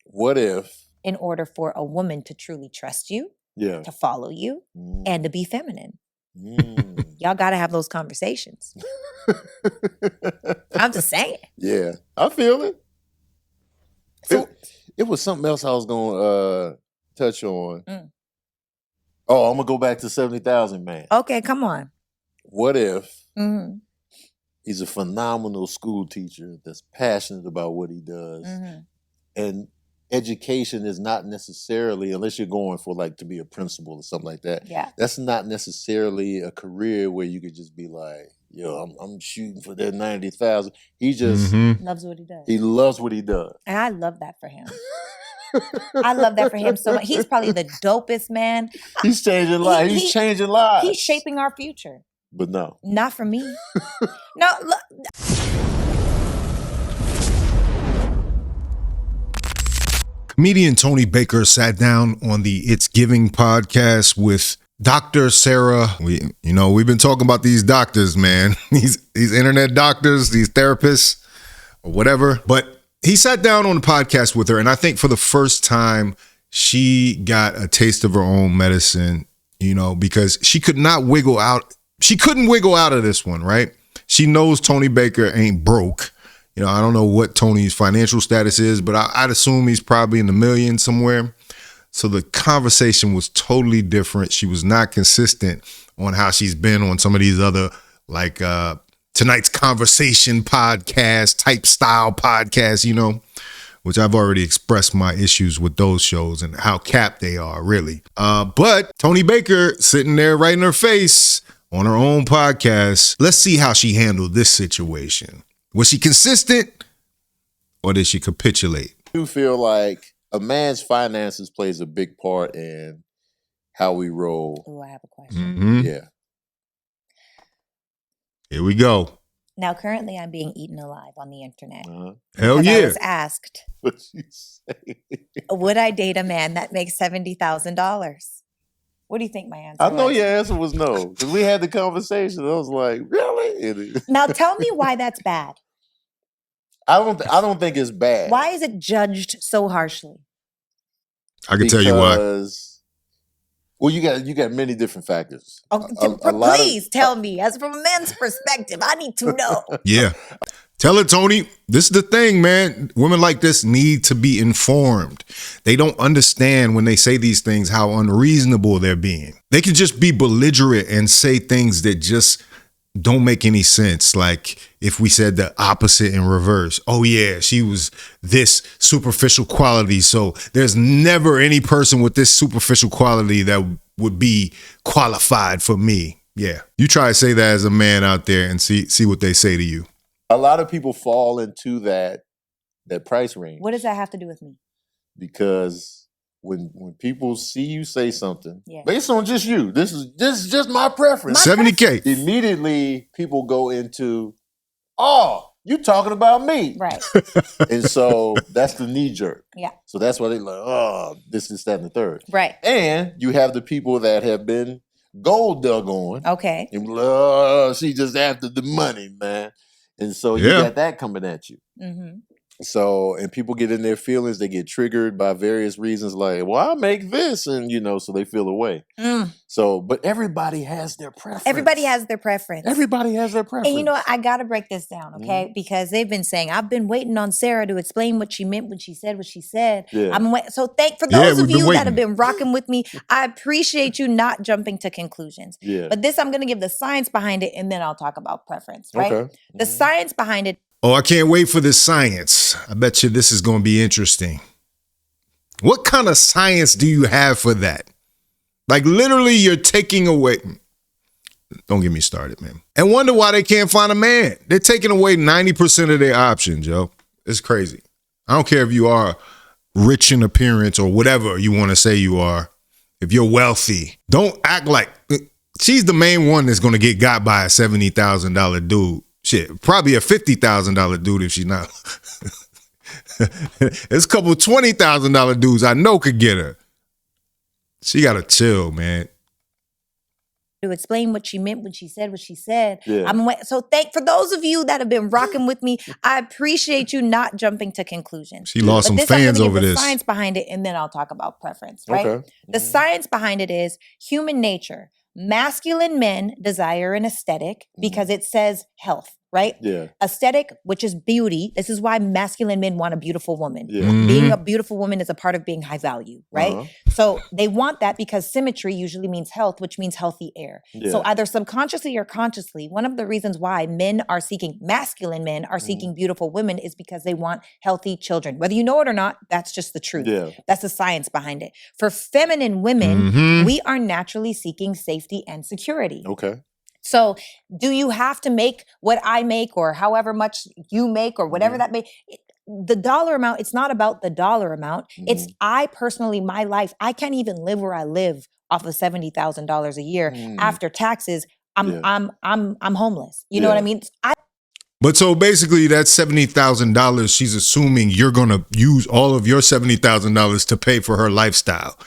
What if? In order for a woman to truly trust you, Yeah. to follow you, and to be feminine. Mm. Y'all got to have those conversations. I'm just saying. Yeah, I feel it. So, it was something else I was going to touch on. Oh, I'm going to go back to 70,000 man. Okay, come on. What if he's a phenomenal school teacher that's passionate about what he does, and education is not necessarily, unless you're going for like to be a principal or something like that. Yeah, that's not necessarily a career where you could just be like, yo, I'm shooting for that 90,000. He just loves what he does. He loves what he does, and I love that for him. I love that for him so much. He's probably the dopest man. He's changing lives. He's changing lives. He's shaping our future. But no, not for me. No, look. Comedian Tony Baker sat down on the It's Giving podcast with Dr. Sarah. We've been talking about these doctors, man. These internet doctors, these therapists, or whatever. But he sat down on the podcast with her, and I think for the first time, she got a taste of her own medicine, because she could not wiggle out. She couldn't wiggle out of this one, right? She knows Tony Baker ain't broke. I don't know what Tony's financial status is, but I'd assume he's probably in the millions somewhere. So the conversation was totally different. She was not consistent on how she's been on some of these other, like Tonight's Conversation podcast, type style podcasts, which I've already expressed my issues with those shows and how capped they are, really. But Tony Baker sitting there right in her face on her own podcast. Let's see how she handled this situation. Was she consistent or did she capitulate? I do feel like a man's finances plays a big part in how we roll. Oh, I have a question. Yeah. Here we go. Now, currently, I'm being eaten alive on the internet. Hell yeah. I was asked, would I date a man that makes $70,000? What do you think my answer was? I know your answer was no. Because we had the conversation. I was like, really? Now, tell me why that's bad. I don't think it's bad. Why is it judged so harshly? I can tell you why. Well, you got many different factors. Please tell me, as from a man's perspective, I need to know. Yeah. Tell it, Tony. This is the thing, man. Women like this need to be informed. They don't understand when they say these things how unreasonable they're being. They can just be belligerent and say things that just don't make any sense. Like if we said the opposite in reverse. Oh yeah, she was this superficial quality. So there's never any person with this superficial quality that would be qualified for me. Yeah. You try to say that as a man out there and see what they say to you. A lot of people fall into that price range. What does that have to do with me? Because when people see you say something based on just you, this is just my preference. 70K. Immediately people go into, oh, you talking about me. Right. And so that's the knee jerk. Yeah. So that's why they like, oh, this, that, and the third. Right. And you have the people that have been gold dug on. Okay. And oh, she just after the money, man. And so you got that coming at you. Mm-hmm. So, and people get in their feelings, they get triggered by various reasons like, well, I make this, and so they feel away. So, but everybody has their preference. Everybody has their preference. And I got to break this down, okay? Because they've been saying, I've been waiting on Sarah to explain what she meant when she said what she said. Yeah. So for those of you that have been rocking with me, I appreciate you not jumping to conclusions. Yeah. But this, I'm going to give the science behind it, and then I'll talk about preference, right? Okay. The science behind it. Oh, I can't wait for this science. I bet you this is going to be interesting. What kind of science do you have for that? Like literally you're taking away. Don't get me started, man. And wonder why they can't find a man. They're taking away 90% of their options, yo. It's crazy. I don't care if you are rich in appearance or whatever you want to say you are. If you're wealthy, don't act like she's the main one that's going to get got by a $70,000 dude. Shit, probably a $50,000 dude if she's not. There's a couple $20,000 dudes I know could get her. She got to chill, man. to explain what she meant when she said what she said. Yeah. So for those of you that have been rocking with me, I appreciate you not jumping to conclusions. She lost some fans over this. The science behind it, and then I'll talk about preference, right? Okay. The science behind it is human nature. Masculine men desire an aesthetic because it says health. Right? Yeah. Aesthetic, which is beauty. This is why masculine men want a beautiful woman. Yeah. Being a beautiful woman is a part of being high value, right? So they want that because symmetry usually means health, which means healthy air. Yeah. So either subconsciously or consciously, one of the reasons why masculine men are seeking beautiful women is because they want healthy children. Whether you know it or not, that's just the truth. Yeah. That's the science behind it. For feminine women, we are naturally seeking safety and security. Okay. So do you have to make what I make or however much you make or whatever that may, the dollar amount, it's not about the dollar amount. It's I personally, my life, I can't even live where I live off of $70,000 a year after taxes. I'm homeless. You know what I mean? But so basically that $70,000, she's assuming you're going to use all of your $70,000 to pay for her lifestyle.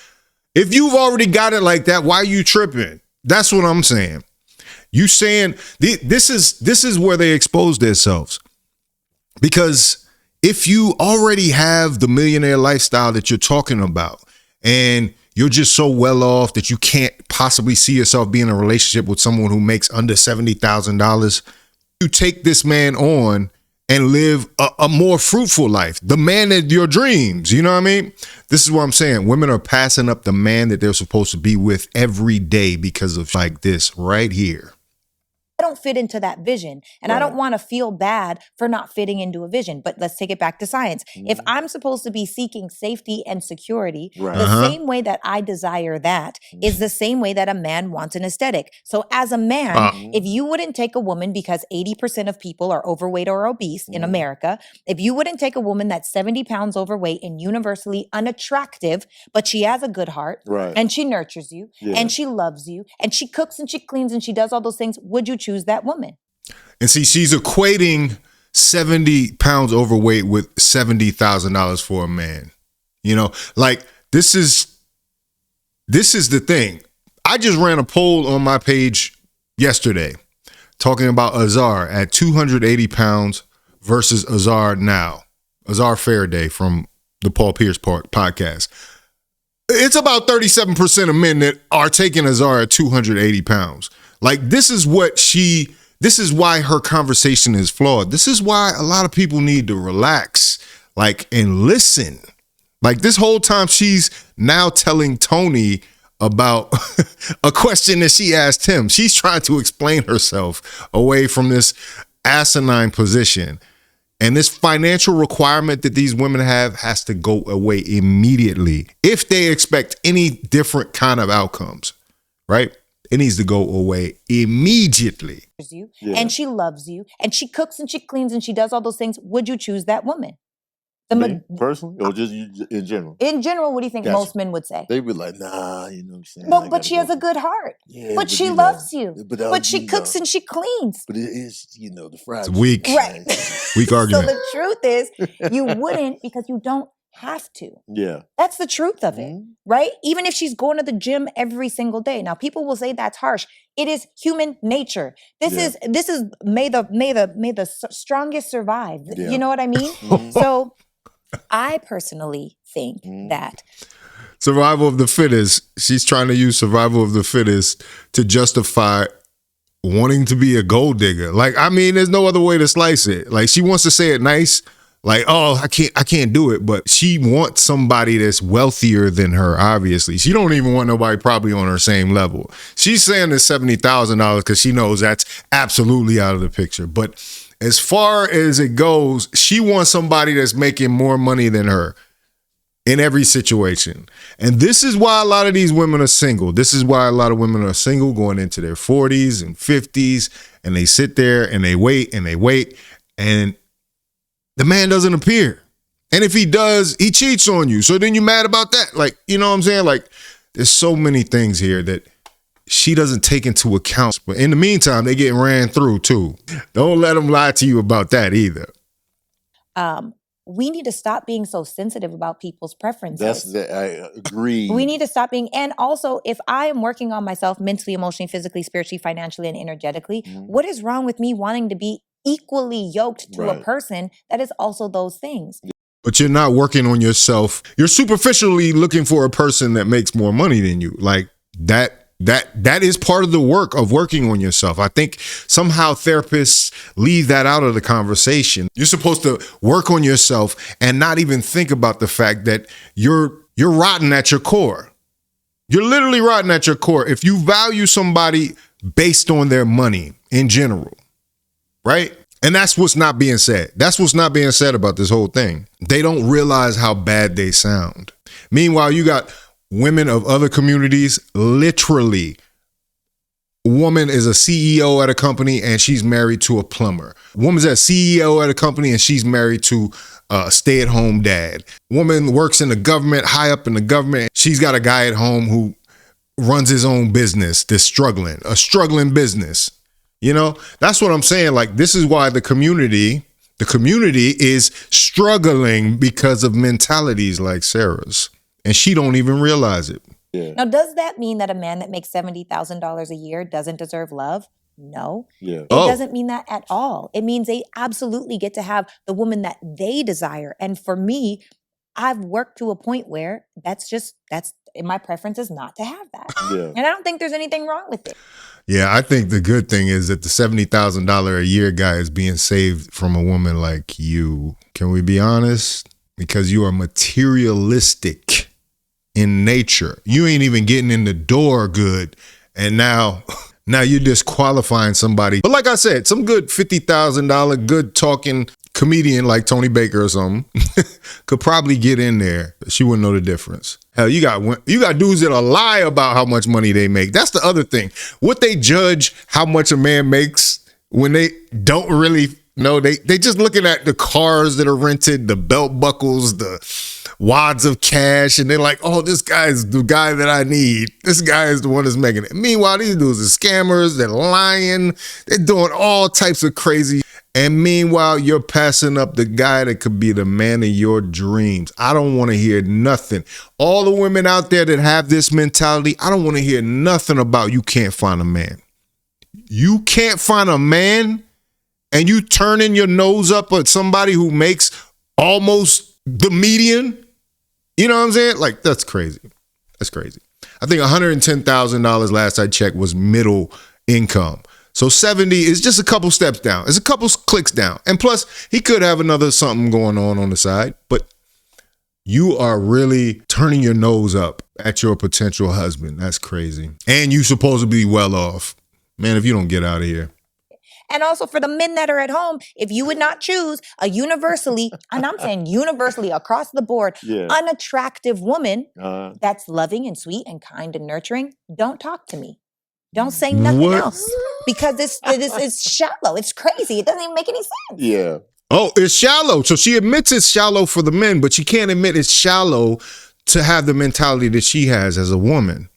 If you've already got it like that, why are you tripping? That's what I'm saying. You saying this is where they expose themselves, because if you already have the millionaire lifestyle that you're talking about and you're just so well off that you can't possibly see yourself being in a relationship with someone who makes under $70,000, you take this man on and live a more fruitful life, the man of your dreams. You know what I mean? This is what I'm saying. Women are passing up the man that they're supposed to be with every day because of like this right here. I don't fit into that vision. And I don't want to feel bad for not fitting into a vision. But let's take it back to science. If I'm supposed to be seeking safety and security, the same way that I desire that is the same way that a man wants an aesthetic. So as a man, if you wouldn't take a woman, because 80% of people are overweight or obese in America, if you wouldn't take a woman that's 70 pounds overweight and universally unattractive, but she has a good heart and she nurtures you and she loves you and she cooks and she cleans and she does all those things, would you choose that woman? And see, she's equating 70 pounds overweight with $70,000 for a man. You know, like this is the thing. I just ran a poll on my page yesterday talking about Azar at 280 pounds versus Azar now. Azar Faraday from the Paul Pierce podcast. It's about 37% of men that are taking Azar at 280 pounds. Like, this is why her conversation is flawed. This is why a lot of people need to relax, like, and listen. Like, this whole time she's now telling Tony about a question that she asked him. She's trying to explain herself away from this asinine position. And this financial requirement that these women have has to go away immediately if they expect any different kind of outcomes, right? It needs to go away immediately. And she loves you and she cooks and she cleans and she does all those things. Would you choose that woman? Me, personally, or just in general? In general, what do you think most men would say? They'd be like, nah, you know what I'm saying? But she has a good heart. Yeah, but she loves you. But she cooks and she cleans. But it is, the fries. It's weak. Right. Weak argument. So the truth is, you wouldn't because you don't have to. Yeah. That's the truth of it, right? Even if she's going to the gym every single day. Now, people will say that's harsh. It is human nature. This is may the strongest survive. Yeah. You know what I mean? So I personally think that survival of the fittest. She's trying to use survival of the fittest to justify wanting to be a gold digger. Like, I mean, there's no other way to slice it. Like, she wants to say it nice. Like, oh, I can't do it. But she wants somebody that's wealthier than her, obviously. She don't even want nobody probably on her same level. She's saying it's $70,000 because she knows that's absolutely out of the picture. But as far as it goes, she wants somebody that's making more money than her in every situation. And this is why a lot of these women are single. This is why a lot of women are single going into their 40s and 50s. And they sit there and they wait and they wait. And the man doesn't appear. And if he does, he cheats on you. So then you're mad about that. Like, you know what I'm saying? Like, there's so many things here that she doesn't take into account. But in the meantime, they get ran through too. Don't let them lie to you about that either. we need to stop being so sensitive about people's preferences. I agree. We need to stop being, and also if I am working on myself mentally, emotionally, physically, spiritually, financially, and energetically, what is wrong with me wanting to be equally yoked to a person that is also those things? But you're not working on yourself. You're superficially looking for a person that makes more money than you. Like that is part of the work of working on yourself. I think somehow therapists leave that out of the conversation. You're supposed to work on yourself and not even think about the fact that you're rotten at your core. You're literally rotten at your core. If you value somebody based on their money in general, right? And that's what's not being said. That's what's not being said about this whole thing. They don't realize how bad they sound. Meanwhile, you got women of other communities, literally, a woman is a CEO at a company and she's married to a plumber. Woman's a CEO at a company and she's married to a stay-at-home dad. Woman works in the government, high up in the government. She's got a guy at home who runs his own business that's struggling, a struggling business. You know, that's what I'm saying. Like, this is why the community is struggling because of mentalities like Sarah's. And she don't even realize it. Yeah. Now, does that mean that a man that makes $70,000 a year doesn't deserve love? No. Yeah. It doesn't mean that at all. It means they absolutely get to have the woman that they desire. And for me, I've worked to a point where that's my preference is not to have that. Yeah. And I don't think there's anything wrong with it. Yeah, I think the good thing is that the $70,000 a year guy is being saved from a woman like you. Can we be honest? Because you are materialistic in nature. You ain't even getting in the door good. And now you're disqualifying somebody. But like I said, some good $50,000 good talking comedian like Tony Baker or something could probably get in there. She wouldn't know the difference. Hell, you got dudes that'll lie about how much money they make. That's the other thing. What they judge how much a man makes when they don't really know. They just looking at the cars that are rented, the belt buckles, the wads of cash, and they're like, oh, this guy is the guy that I need. This guy is the one that's making it. Meanwhile, these dudes are scammers. They're lying. They're doing all types of crazy. And meanwhile, you're passing up the guy that could be the man of your dreams. I don't want to hear nothing. All the women out there that have this mentality, I don't want to hear nothing about you can't find a man. You can't find a man and you turning your nose up at somebody who makes almost the median. You know what I'm saying? Like, that's crazy. That's crazy. I think $110,000 last I checked was middle income. So 70 is just a couple steps down. It's a couple clicks down. And plus, he could have another something going on the side. But you are really turning your nose up at your potential husband. That's crazy. And you supposed to be well off. Man, if you don't get out of here. And also for the men that are at home, if you would not choose a universally, and I'm saying universally across the board, unattractive woman that's loving and sweet and kind and nurturing, don't talk to me. Don't say nothing else. Because this is shallow. It's crazy. It doesn't even make any sense. Yeah. Oh, it's shallow. So she admits it's shallow for the men, but she can't admit it's shallow to have the mentality that she has as a woman.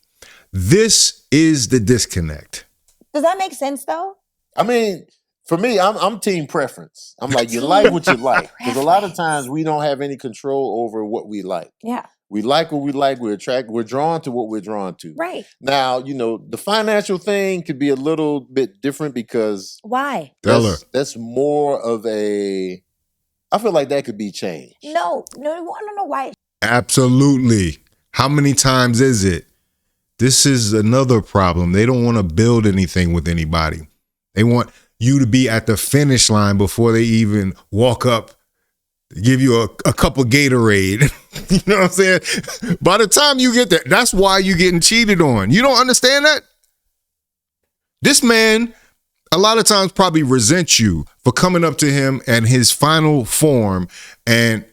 This is the disconnect. Does that make sense though? I mean, for me, I'm team preference. I'm like, you like what you like. Because a lot of times we don't have any control over what we like. Yeah. We like what we like. We're drawn to what we're drawn to. Right. Now, the financial thing could be a little bit different because why? That's more of I feel like that could be changed. No, I don't know why. Absolutely. How many times is it? This is another problem. They don't want to build anything with anybody. They want you to be at the finish line before they even walk up, give you a cup of Gatorade. You know what I'm saying? By the time you get there, that's why you're getting cheated on. You don't understand that? This man, a lot of times, probably resents you for coming up to him and his final form, and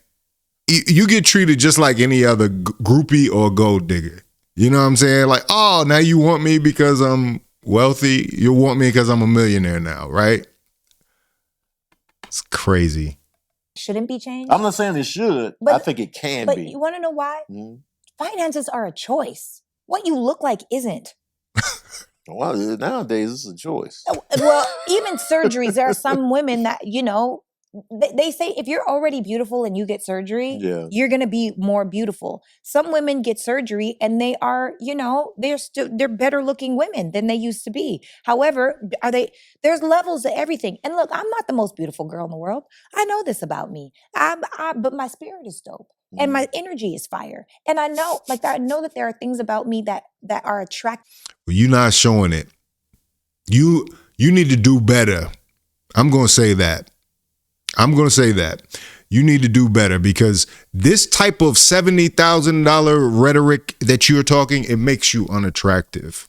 you get treated just like any other groupie or gold digger. You know what I'm saying? Like, oh, now you want me because I'm wealthy. You want me because I'm a millionaire now, right? It's crazy. Shouldn't be changed. I'm not saying it should. But I think it can be. But you want to know why? Mm-hmm. Finances are a choice. What you look like isn't. Well, nowadays it's a choice. Well, even surgeries, there are some women that, they say if you're already beautiful and you get surgery, you're going to be more beautiful. Some women get surgery and they are, they're better looking women than they used to be. However, there's levels to everything. And look, I'm not the most beautiful girl in the world. I know this about me. But my spirit is dope. And my energy is fire. And I know that there are things about me that are attractive. Well, you're not showing it. You need to do better. I'm going to say that. You need to do better, because this type of $70,000 rhetoric that you're talking, it makes you unattractive.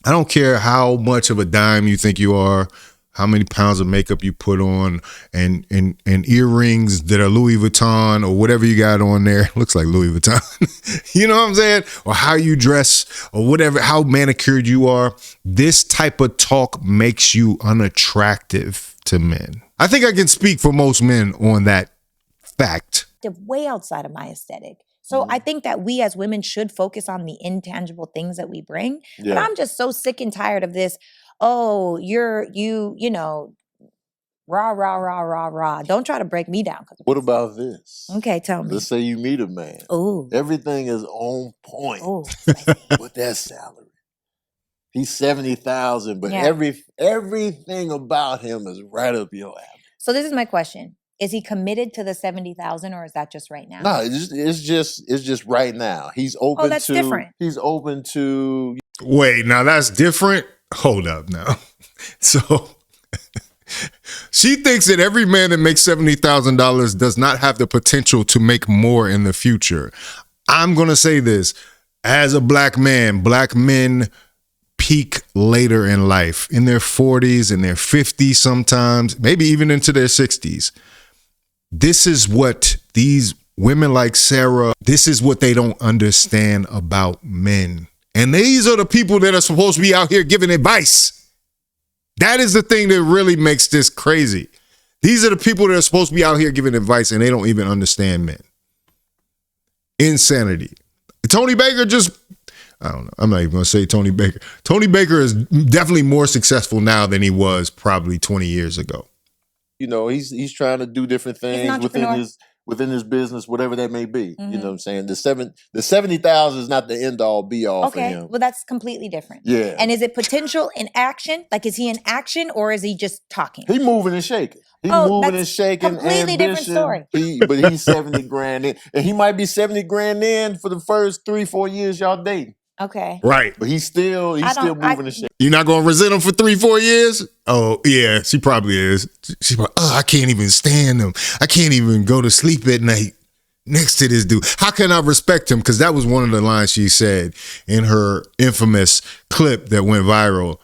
I don't care how much of a dime you think you are, how many pounds of makeup you put on, and earrings that are Louis Vuitton or whatever you got on there. Looks like Louis Vuitton. You know what I'm saying? Or how you dress or whatever, how manicured you are. This type of talk makes you unattractive to men. I think I can speak for most men on that fact. Way outside of my aesthetic. So I think that we as women should focus on the intangible things that we bring. Yeah. But I'm just so sick and tired of this. Oh, you rah. Don't try to break me down. What about this? Okay, tell me. Let's say you meet a man. Ooh. Everything is on point. Ooh. With that salary. He's 70,000, but everything about him is right up your alley. So this is my question. Is he committed to the 70,000, or is that just right now? No, it's just right now. He's open to. Oh, that's different. He's open to. Wait, now that's different? Hold up now. So she thinks that every man that makes $70,000 does not have the potential to make more in the future. I'm going to say this. As a black man, black men peak later in life, in their 40s and their 50s sometimes, maybe even into their 60s. This is what these women like Sarah, this is what they don't understand about men. And these are the people that are supposed to be out here giving advice. That is the thing that really makes this crazy. These are the people that are supposed to be out here giving advice, and they don't even understand men. Insanity. Tony Baker I don't know. I'm not even going to say Tony Baker. Tony Baker is definitely more successful now than he was probably 20 years ago. He's trying to do different things within his business, whatever that may be. Mm-hmm. You know what I'm saying? The 70,000 is not the end all be all for him. Well, that's completely different. Yeah. And is it potential in action? Like, is he in action, or is he just talking? He moving and shaking. Completely ambition, different story. But he's 70 grand in, and he might be 70 grand in for the first 3-4 years y'all dating. Okay. Right. But he's still moving and shaking. You're not going to resent him for 3-4 years? Oh, yeah, she probably is. She's like, I can't even stand him. I can't even go to sleep at night next to this dude. How can I respect him? Because that was one of the lines she said in her infamous clip that went viral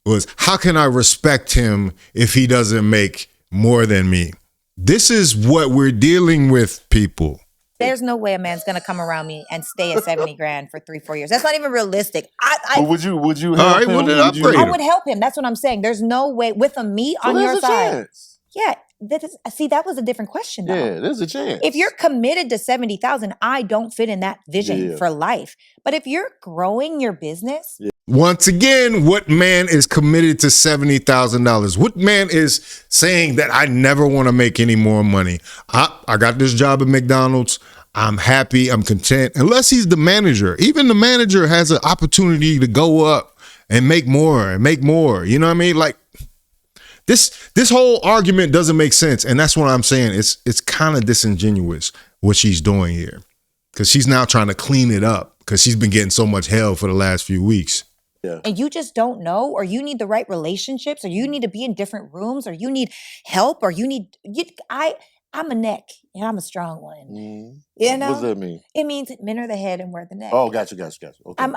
was, how can I respect him if he doesn't make more than me? This is what we're dealing with, people. There's no way a man's gonna come around me and stay at 70 grand for 3-4 years. That's not even realistic. Would you help him? I would help him. That's what I'm saying. There's no way with me on your side. Chance. Yeah. That was a different question though. Yeah, there's a chance. If you're committed to 70,000, I don't fit in that vision for life. But if you're growing your business. Once again, what man is committed to $70,000? What man is saying that I never want to make any more money? I got this job at McDonald's. I'm happy. I'm content. Unless he's the manager. Even the manager has an opportunity to go up and make more and make more. You know what I mean? Like this whole argument doesn't make sense. And that's what I'm saying. It's kind of disingenuous what she's doing here, because she's now trying to clean it up because she's been getting so much hell for the last few weeks. Yeah. And you just don't know, or you need the right relationships, or you need to be in different rooms, or you need help, or I'm a neck and I'm a strong one. Mm. You know? What does that mean? It means men are the head and we're the neck. Oh, gotcha. Okay.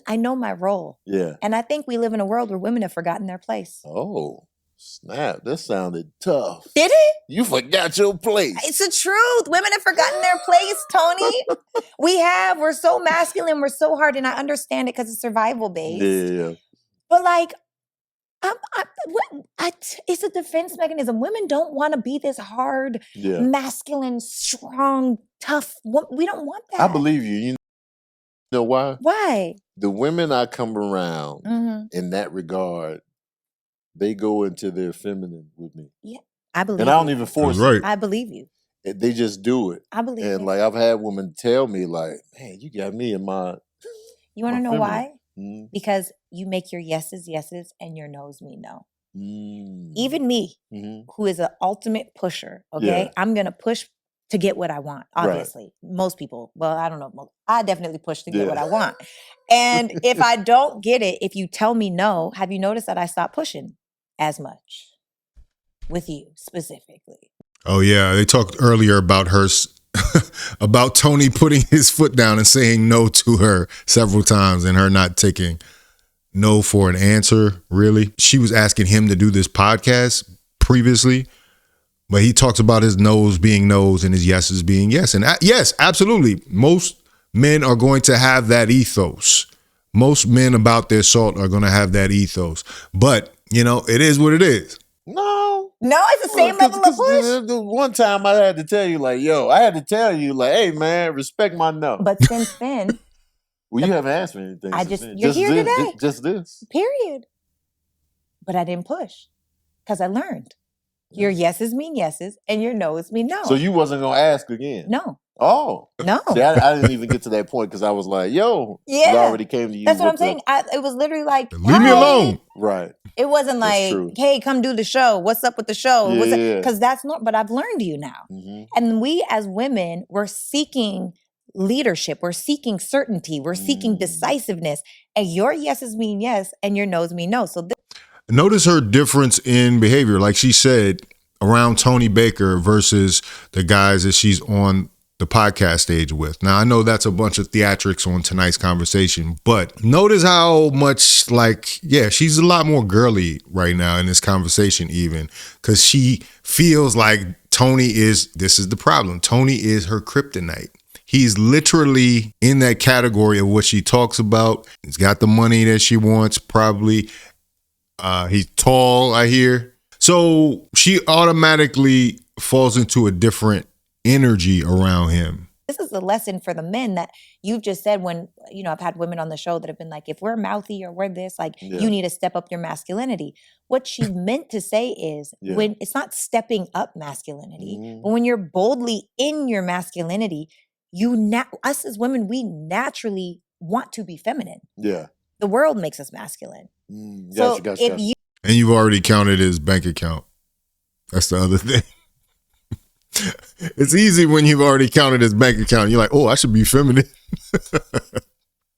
I know my role. Yeah. And I think we live in a world where women have forgotten their place. Oh, snap. That sounded tough. Did it? You forgot your place. It's the truth. Women have forgotten their place, Tony. We're so masculine. We're so hard. And I understand it because it's survival based. Yeah. But like, it's a defense mechanism. Women don't want to be this hard, masculine, strong, tough. We don't want that. I believe you. You know why? Why? The women I come around in that regard, they go into their feminine with me. Yeah. I believe and I don't even force it. I believe you. They just do it. I believe and it. like I've had women tell me like, man, you got me in my. You want to know why? Because you make your yeses yeses and your no's mean no. Even me, who is an ultimate pusher, okay? Yeah. I'm going to push to get what I want, obviously. Right. Most people, well, I don't know. I definitely push to get what I want. And if I don't get it, if you tell me no, have you noticed that I stopped pushing as much with you specifically? Oh, yeah. They talked earlier about her, about Tony putting his foot down and saying no to her several times and her not taking no for an answer, really. She was asking him to do this podcast previously, but he talks about his no's being no's and his yeses being yes. And yes, absolutely. Most men are going to have that ethos. Most men about their salt are going to have that ethos. But, it is what it is. No, it's the same level of push. One time I had to tell you, like, hey, man, respect my no. But since then... Well, you haven't asked me anything. You're here today. Just this. Period. But I didn't push because I learned. Your yeses mean yeses and your no's mean no. So you wasn't going to ask again? No. Oh. No. See, I didn't even get to that point because I was like, it already came to you. That's what I'm saying. It was literally like, leave me alone. Right. It wasn't like, hey, come do the show. What's up with the show? Because that's not, but I've learned you now. And we as women, we're seeking leadership. We're seeking certainty. We're seeking decisiveness. And your yeses mean yes and your no's mean no. So notice her difference in behavior. Like she said, around Tony Baker versus the guys that she's on the podcast stage with. Now, I know that's a bunch of theatrics on tonight's conversation, but notice how much she's a lot more girly right now in this conversation even, because she feels like this is the problem. Tony is her kryptonite. He's literally in that category of what she talks about. He's got the money that she wants, probably. He's tall, I hear. So she automatically falls into a different energy around him. This is a lesson for the men that you've just said when, I've had women on the show that have been like, if we're mouthy or we're this, you need to step up your masculinity. What she meant to say is when it's not stepping up masculinity, but when you're boldly in your masculinity, us as women, we naturally want to be feminine. Yeah. The world makes us masculine. Gotcha. And you've already counted his bank account. That's the other thing. It's easy when you've already counted his bank account. You're like, oh, I should be feminine.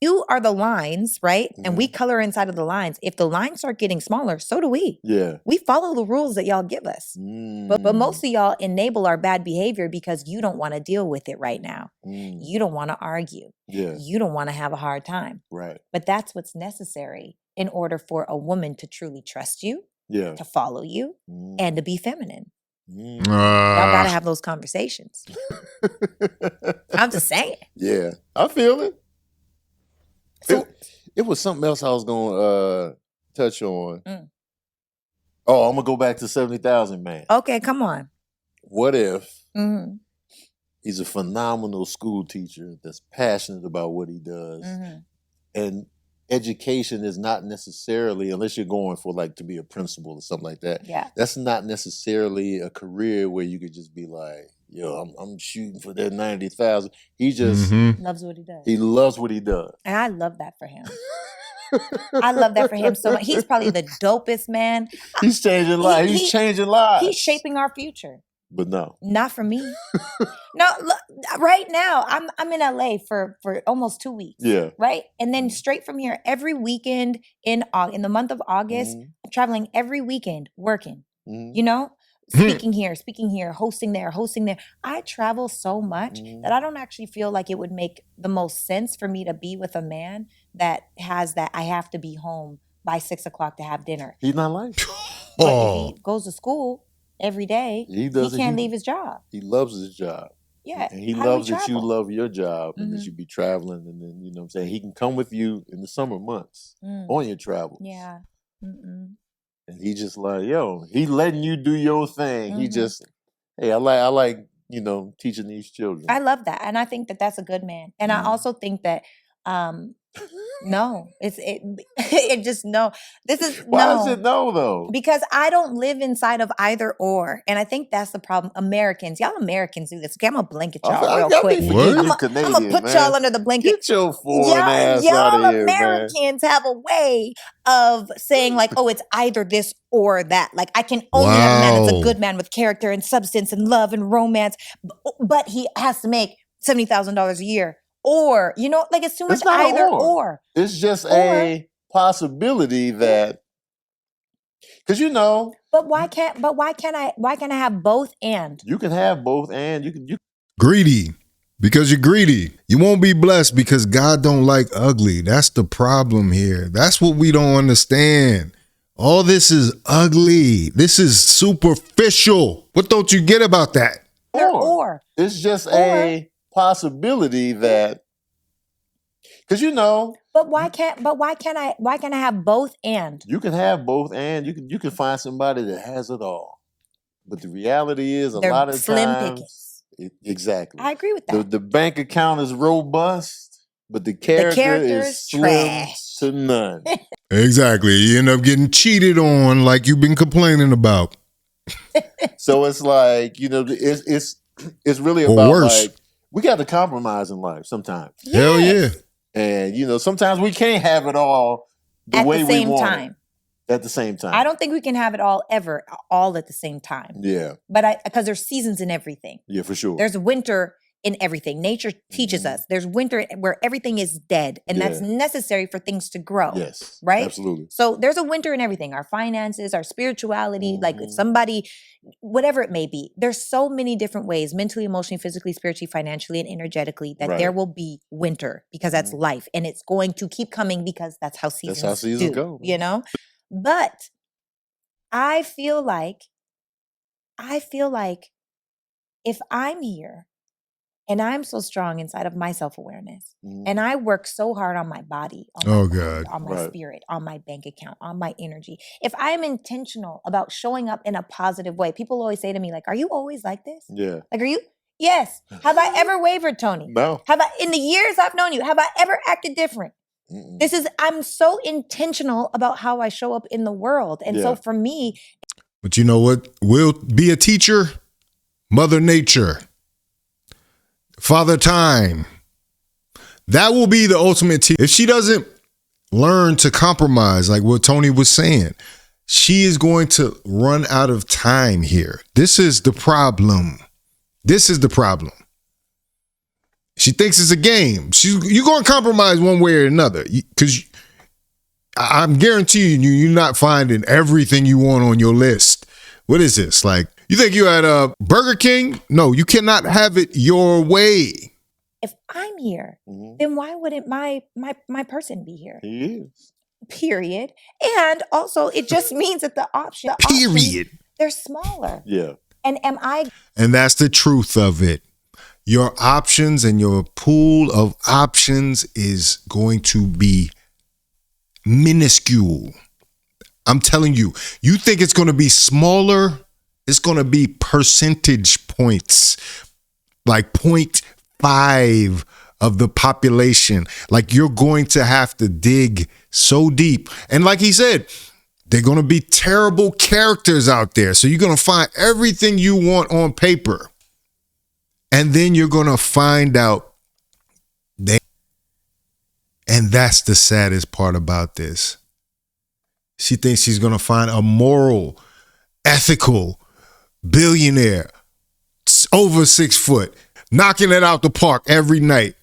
You are the lines, right? And we color inside of the lines. If the lines start getting smaller, so do we. Yeah. We follow the rules that y'all give us. But most of y'all enable our bad behavior because you don't want to deal with it right now. You don't want to argue. Yeah. You don't want to have a hard time. Right. But that's what's necessary in order for a woman to truly trust you, to follow you, and to be feminine. Y'all gotta have those conversations. I'm just saying. Yeah, I feel it. So, it was something else I was gonna touch on. Oh, I'm gonna go back to 70,000 man. Okay, come on. What if he's a phenomenal school teacher that's passionate about what he does, and education is not necessarily, unless you're going for to be a principal or something like that. Yeah, that's not necessarily a career where you could just be like, I'm shooting for that 90,000. He just loves what he does. He loves what he does, and I love that for him. I love that for him so much. He's probably the dopest man. He's changing lives. He's changing lives. He's shaping our future. But no, not for me. No, look, right now I'm in LA for almost 2 weeks. Yeah, right, and then straight from here every weekend in the month of August, I'm traveling every weekend, working. Speaking here, hosting there. I travel so much that I don't actually feel like it would make the most sense for me to be with a man that has that I have to be home by 6 o'clock to have dinner. He's not like but if he goes to school every day, he can't leave his job. He loves his job. Yeah. And he loves that you love your job and that you be traveling. And then, what I'm saying? He can come with you in the summer months on your travels. Yeah. And he just he letting you do your thing. He just, hey, I like, teaching these children. I love that. And I think that that's a good man. And I also think that No, it just no. This is Why is it no though? Because I don't live inside of either or, and I think that's the problem. Y'all Americans do this. Okay, I'm gonna blanket y'all real quick. I'm gonna put y'all under the blanket. Get your foreign ass out of here, Americans have a way of saying like, oh, it's either this or that. Like I can only have a man that's a good man with character and substance and love and romance, but he has to make $70,000 a year. Or, like it's too much either or. It's just a possibility that, because But why can't I have both and? You can have both and you greedy. Because you're greedy. You won't be blessed because God don't like ugly. That's the problem here. That's what we don't understand. All this is ugly. This is superficial. What don't you get about that? Or. It's just a possibility that, because but why can't I have both and? You can have both and you can find somebody that has it all, but the reality is They're a lot of slim times exactly I agree with that. The bank account is robust, but the character is slim to none. Exactly. You end up getting cheated on like you've been complaining about. So it's like, it's really about like we got to compromise in life sometimes. Yes. Hell yeah. And sometimes we can't have it all the way we want it. At the same time. I don't think we can have it all at the same time. Yeah. But because there's seasons in everything. Yeah, for sure. There's winter in everything. Nature teaches us. There's winter where everything is dead, and that's necessary for things to grow. Yes. Right? Absolutely. So there's a winter in everything. Our finances, our spirituality, like if somebody, whatever it may be. There's so many different ways, mentally, emotionally, physically, spiritually, financially, and energetically, that there will be winter because that's life. And it's going to keep coming because that's how seasons go. But I feel like if I'm here and I'm so strong inside of my self-awareness and I work so hard on my body, on my spirit, on my bank account, on my energy, if I'm intentional about showing up in a positive way, people always say to me, like, are you always like this? Yeah. Like, are you? Yes. Have I ever wavered, Tony? No. In the years I've known you, have I ever acted different? I'm so intentional about how I show up in the world. And so for me. But you know what? We'll be a teacher, Mother Nature, Father Time. That will be the ultimate teacher. If she doesn't learn to compromise, like what Tony was saying, she is going to run out of time here. This is the problem. She thinks it's a game. You're going to compromise one way or another because I'm guaranteeing you're not finding everything you want on your list. What is this? Like, you think you're at a Burger King? No, you cannot have it your way. If I'm here, then why wouldn't my person be here? He is. Period. And also, it just means that the options, they're smaller. Yeah. And that's the truth of it. Your options and your pool of options is going to be minuscule. I'm telling you, you think it's going to be smaller? It's going to be percentage points, like 0.5 of the population. Like you're going to have to dig so deep. And like he said, they're going to be terrible characters out there. So you're going to find everything you want on paper. And then you're going to find out and that's the saddest part about this. She thinks she's going to find a moral, ethical billionaire over 6 foot, knocking it out the park every night.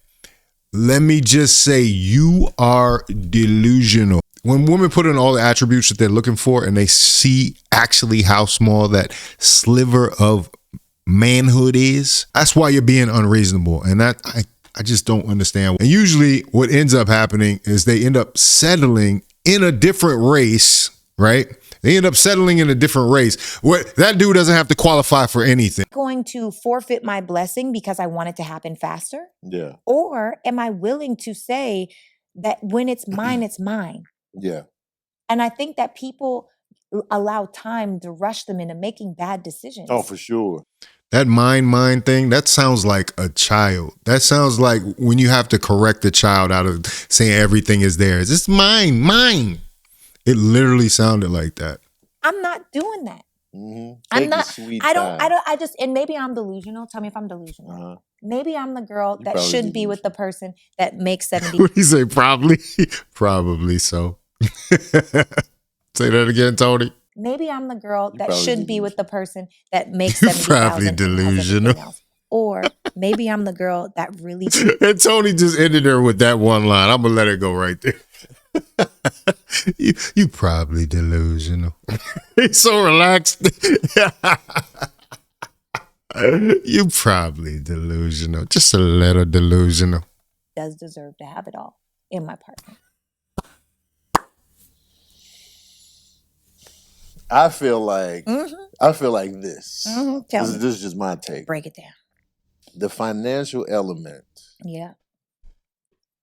Let me just say, you are delusional. When women put in all the attributes that they're looking for and they see actually how small that sliver of manhood is, that's why you're being unreasonable. And that I just don't understand. And usually what ends up happening is they end up settling in a different race, right? They end up settling in a different race where that dude doesn't have to qualify for anything. Going to forfeit my blessing because I want it to happen faster? Yeah. Or am I willing to say that when it's mine, it's mine? Yeah. And I think that people allow time to rush them into making bad decisions. Oh, for sure. That mind thing, that sounds like a child. That sounds like when you have to correct a child out of saying everything is theirs. It's mine. It literally sounded like that. I'm not doing that. Mm-hmm. I'm not. I just, and maybe I'm delusional. Tell me if I'm delusional. Uh-huh. Maybe I'm the girl that should be with the person that makes 70. What do you say? Probably so. Say that again, Tony. Maybe I'm the girl that should be with the person that makes You're 70,000. probably delusional. Or maybe I'm the girl that really. And Tony just ended her with that one line. I'm gonna let it go right there. you probably delusional. He's so relaxed. You probably delusional. Just a little delusional. Does deserve to have it all in my partner. I feel like this. Mm-hmm. This is just my take. Break it down. The financial element,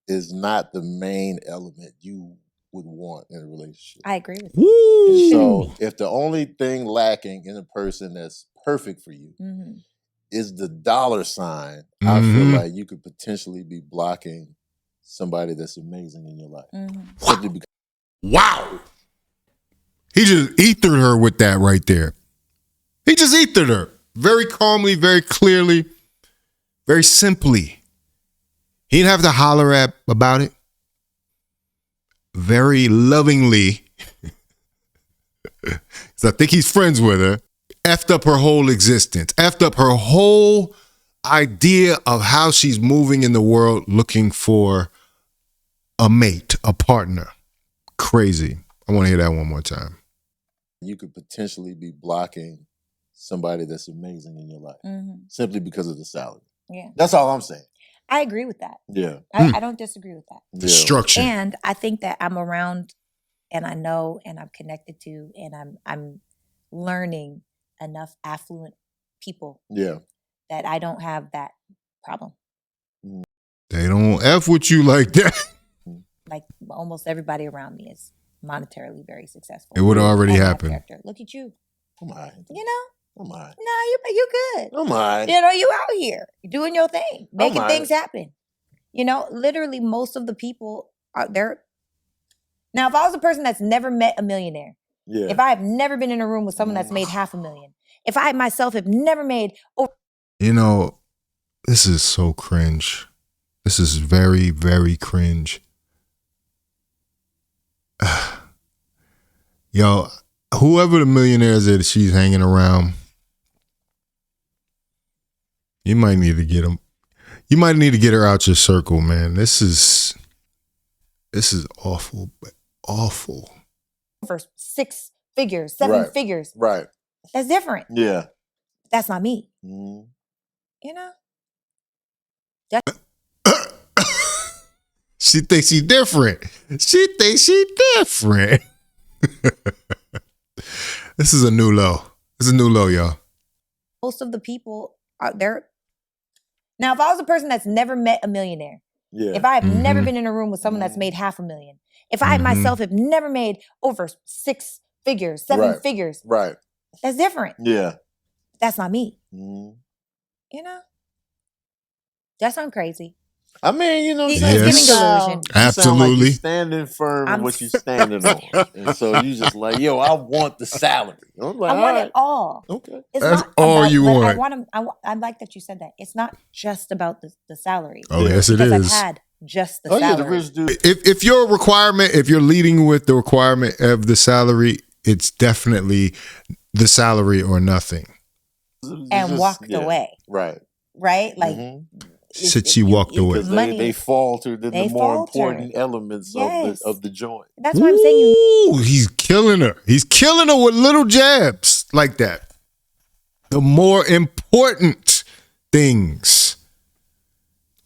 is not the main element you would want in a relationship. I agree with you. So if the only thing lacking in a person that's perfect for you is the dollar sign, I feel like you could potentially be blocking somebody that's amazing in your life. Wow. He just ethered her with that right there. He just ethered her very calmly, very clearly, very simply. He didn't have to holler about it. Very lovingly. Because I think he's friends with her. Effed up her whole existence. Effed up her whole idea of how she's moving in the world looking for a mate, a partner. Crazy. I want to hear that one more time. You could potentially be blocking somebody that's amazing in your life simply because of the salary. Yeah. That's all I'm saying. I agree with that. Yeah. I don't disagree with that. Destruction. And I think that I'm around and I know and I'm connected to and I'm learning enough affluent people that I don't have that problem. They don't F with you like that. Like almost everybody around me is monetarily very successful. It would already happen. Look at you. Come on. You know? Come on. No, you good. Come on. You know, you out here. You're doing your thing. Making things happen. You know, literally most of the people out there. Now, if I was a person that's never met a millionaire, if I have never been in a room with someone that's made $500,000, if I myself have never made You know, this is so cringe. This is very, very cringe. Yo, whoever the millionaires that she's hanging around, you might need to get them. You might need to get her out your circle, man. This is awful, but awful. For 6 figures, 7 figures. Right. That's different. Yeah. That's not me. You know? She thinks she's different. She thinks she's different. This is a new low. This is a new low, y'all. Most of the people out there. Now, if I was a person that's never met a millionaire, if I have never been in a room with someone that's made $500,000, if I myself have never made over 6 figures, 7 figures, that's different. Yeah. That's not me. You know? That sounds crazy. I mean, you know, he's giving delusion. Absolutely. Like you're standing firm in what you're standing on. And so you just like, yo, I want the salary. I'm like, I want it all. Okay. That's all you want. I like that you said that. It's not just about the salary. Oh, yes, it is. I've had just the salary. Yeah, the rich dude. If your requirement, if you're leading with the requirement of the salary, it's definitely the salary or nothing. And walked away. Right. Right? Like, said she walked away. They faltered in the more important elements of the joint. That's why I'm saying he's killing her. He's killing her with little jabs like that. The more important things.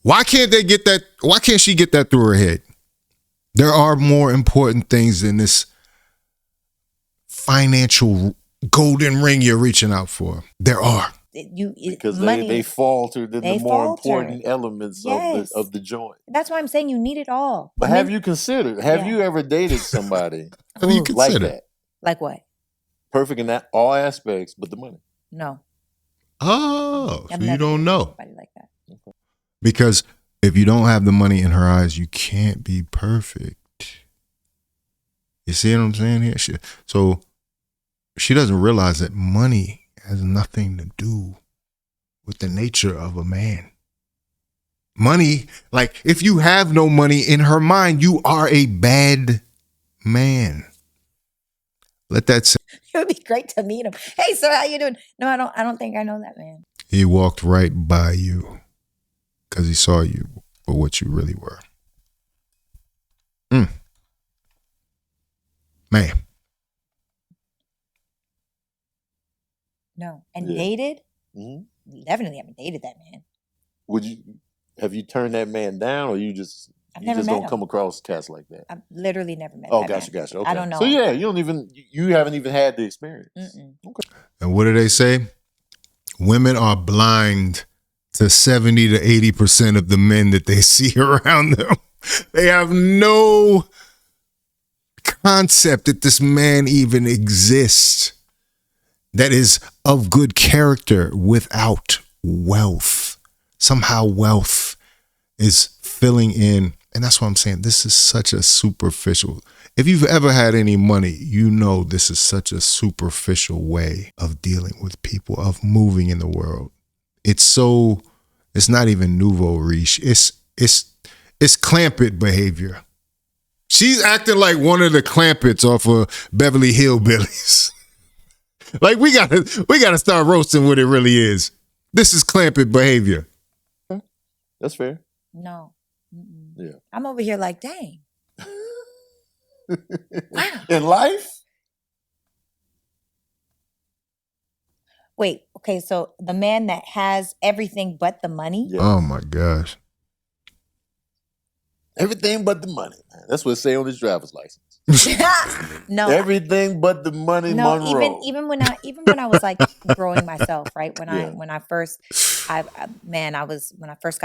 Why can't they get that? Why can't she get that through her head? There are more important things than this financial golden ring you're reaching out for. There are. Because they faltered in the more important elements of the joint. That's why I'm saying you need it all. But have you considered? Have you ever dated somebody like that? Like what? Perfect in all aspects, but the money. No. Oh, so you don't know. Like that. Because if you don't have the money in her eyes, you can't be perfect. You see what I'm saying here? So she doesn't realize that money has nothing to do with the nature of a man. Money, like if you have no money in her mind, you are a bad man. Let that say. It would be great to meet him. Hey, sir, how you doing? No, I don't think I know that man. He walked right by you because he saw you for what you really were. Man. No. And dated? Mm-hmm. Definitely haven't dated that man. Have you turned that man down, or you just don't come across cats like that? I've literally never met that man. Gotcha. Okay. I don't know. So yeah, you haven't even had the experience. Okay. And what do they say? Women are blind to 70 to 80% of the men that they see around them. They have no concept that this man even exists that is of good character without wealth. Somehow wealth is filling in. And that's what I'm saying. This is such a superficial. If you've ever had any money, you know this is such a superficial way of dealing with people, of moving in the world. It's not even nouveau riche. It's Clampett behavior. She's acting like one of the Clampetts off of Beverly Hillbillies. Like we gotta start roasting what it really is. This is Clampett behavior. That's fair. No. Mm-mm. Yeah. I'm over here like, dang. Wow. In life? Wait, okay, so the man that has everything but the money? Yes. Oh my gosh. Everything but the money, man. That's what it say on his driver's license. No. Everything but the money, no, Monroe. even when I was like growing myself, right? When I first got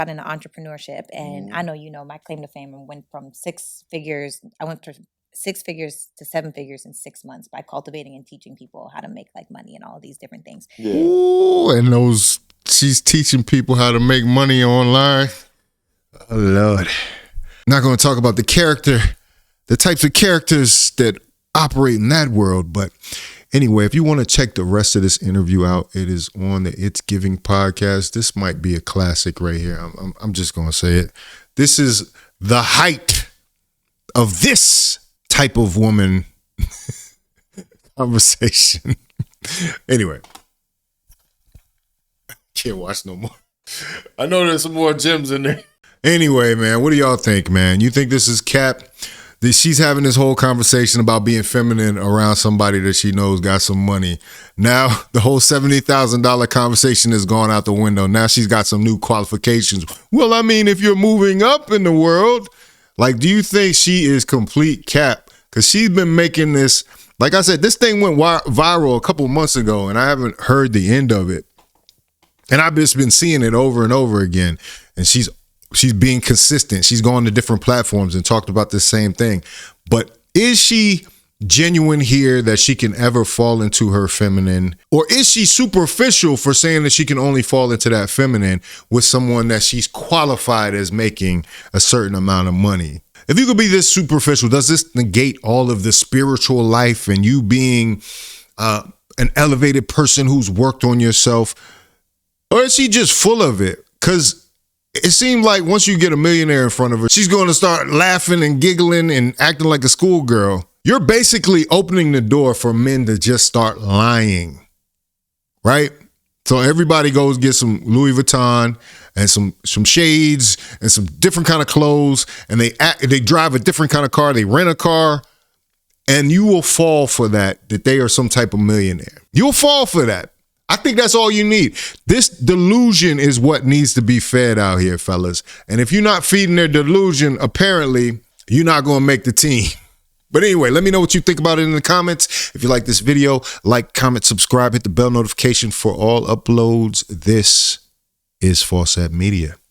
into entrepreneurship, and I know my claim to fame went from 6 figures. I went from 6 figures to 7 figures in 6 months by cultivating and teaching people how to make like money and all these different things. Yeah. Ooh, and she's teaching people how to make money online. Oh Lord. I'm not going to talk about the types of characters that operate in that world. But anyway, if you want to check the rest of this interview out, it is on the It's Giving podcast. This might be a classic right here. I'm just going to say it. This is the height of this type of woman conversation. Anyway, can't watch no more. I know there's some more gems in there. Anyway, man, what do y'all think, man? You think this is cap? She's having this whole conversation about being feminine around somebody that she knows got some money. Now, the whole $70,000 conversation has gone out the window. Now she's got some new qualifications. Well, I mean, if you're moving up in the world, like, do you think she is complete cap? Because she's been making this, like I said, this thing went viral a couple months ago, and I haven't heard the end of it. And I've just been seeing it over and over again. And she's being consistent. She's gone to different platforms and talked about the same thing. But is she genuine here that she can ever fall into her feminine? Or is she superficial for saying that she can only fall into that feminine with someone that she's qualified as making a certain amount of money? If you could be this superficial, does this negate all of the spiritual life and you being an elevated person who's worked on yourself? Or is she just full of it? Because it seemed like once you get a millionaire in front of her, she's going to start laughing and giggling and acting like a schoolgirl. You're basically opening the door for men to just start lying, right? So everybody goes get some Louis Vuitton and some shades and some different kind of clothes, and they drive a different kind of car. They rent a car, and you will fall for that they are some type of millionaire. You'll fall for that. I think that's all you need. This delusion is what needs to be fed out here, fellas. And if you're not feeding their delusion, apparently you're not going to make the team. But anyway, let me know what you think about it in the comments. If you like this video, like, comment, subscribe, hit the bell notification for all uploads. This is Fawcett Media.